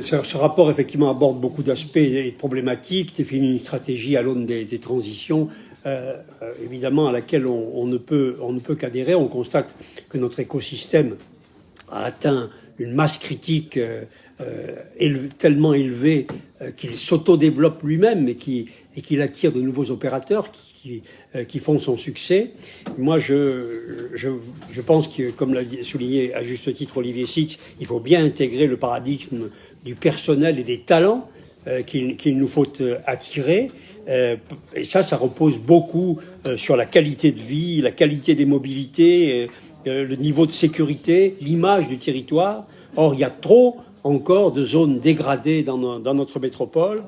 Ce rapport, effectivement, aborde beaucoup d'aspects et de problématiques, définit une stratégie à l'aune des transitions, évidemment, à laquelle on ne peut qu'adhérer. On constate que notre écosystème a atteint une masse critique tellement élevée qu'il s'autodéveloppe lui-même et qu'il attire de nouveaux opérateurs qui font son succès. Moi, je pense que, comme l'a souligné à juste titre Olivier Sixt, il faut bien intégrer le paradigme du personnel et des talents qu'il nous faut attirer. Et ça repose beaucoup sur la qualité de vie, la qualité des mobilités, le niveau de sécurité, l'image du territoire. Or, il y a trop encore de zones dégradées dans notre métropole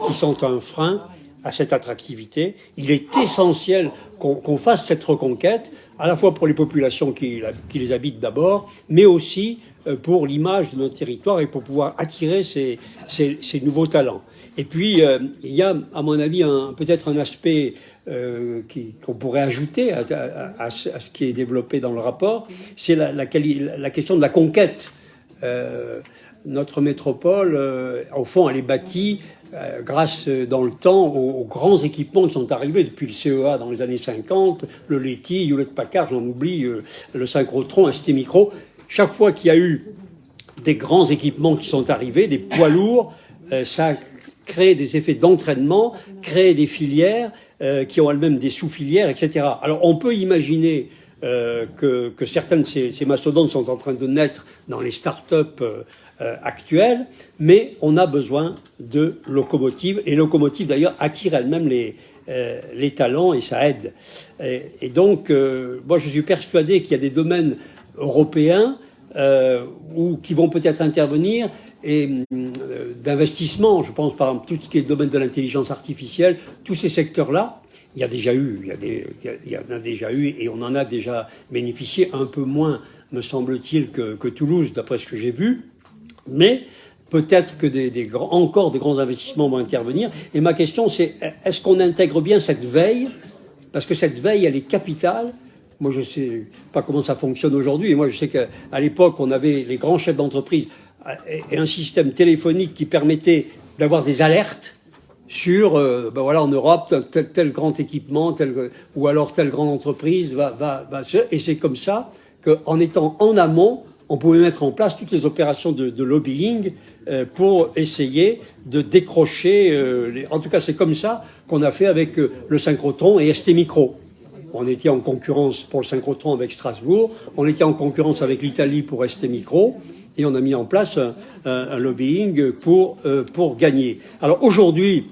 qui sont un frein à cette attractivité. Il est essentiel qu'on fasse cette reconquête, à la fois pour les populations qui les habitent d'abord, mais aussi pour l'image de notre territoire et pour pouvoir attirer ces nouveaux talents. Et puis, il y a, à mon avis, peut-être un aspect qu'on pourrait ajouter à ce qui est développé dans le rapport, c'est la question de la conquête. Notre métropole, au fond, elle est bâtie grâce, dans le temps, aux grands équipements qui sont arrivés depuis le CEA dans les années 50, le Leti, Hewlett-Packard, j'en oublie, le synchrotron, STMicro. Chaque fois qu'il y a eu des grands équipements qui sont arrivés, des poids lourds, ça a créé des effets d'entraînement, créé des filières qui ont elles-mêmes des sous-filières, etc. Alors on peut imaginer que certaines de ces mastodontes sont en train de naître dans les start-up actuelles, mais on a besoin de locomotives, et locomotives d'ailleurs attirent elles-mêmes les talents et ça aide. Et donc, moi je suis persuadé qu'il y a des domaines européens qui vont peut-être intervenir et d'investissement. Je pense par exemple tout ce qui est le domaine de l'intelligence artificielle, tous ces secteurs-là. Il y en a déjà eu et on en a déjà bénéficié, un peu moins, me semble-t-il, que Toulouse, d'après ce que j'ai vu. Mais peut-être que encore de grands investissements vont intervenir. Et ma question, c'est est-ce qu'on intègre bien cette veille? Parce que cette veille, elle est capitale. Moi, je ne sais pas comment ça fonctionne aujourd'hui. Et moi, je sais qu'à l'époque, on avait les grands chefs d'entreprise et un système téléphonique qui permettait d'avoir des alertes sur, voilà, en Europe, tel grand équipement, ou alors telle grande entreprise et c'est comme ça qu'en étant en amont, on pouvait mettre en place toutes les opérations de lobbying pour essayer de décrocher. En tout cas, c'est comme ça qu'on a fait avec le synchrotron et STMicro. On était en concurrence pour le synchrotron avec Strasbourg, on était en concurrence avec l'Italie pour STMicro, et on a mis en place un lobbying pour gagner. Alors aujourd'hui,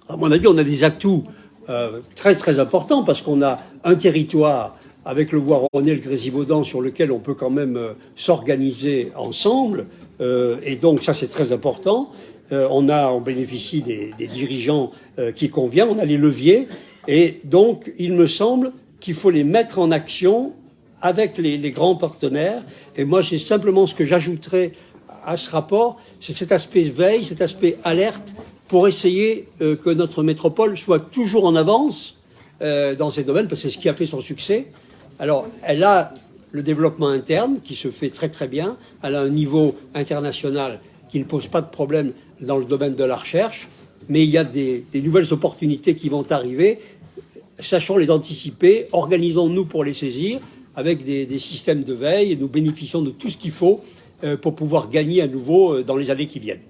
à mon avis, on a des atouts très très importants parce qu'on a un territoire avec le Voironnais, le Grésivaudan, sur lequel on peut quand même s'organiser ensemble. Et donc ça, c'est très important. On bénéficie des dirigeants qui conviennent, on a les leviers. Et donc, il me semble qu'il faut les mettre en action avec les grands partenaires. Et moi, c'est simplement ce que j'ajouterais à ce rapport, c'est cet aspect veille, cet aspect alerte, pour essayer que notre métropole soit toujours en avance dans ces domaines, parce que c'est ce qui a fait son succès. Alors, elle a le développement interne qui se fait très très bien. Elle a un niveau international qui ne pose pas de problème dans le domaine de la recherche. Mais il y a des nouvelles opportunités qui vont arriver. Sachons les anticiper, organisons-nous pour les saisir avec des systèmes de veille et nous bénéficions de tout ce qu'il faut pour pouvoir gagner à nouveau dans les années qui viennent.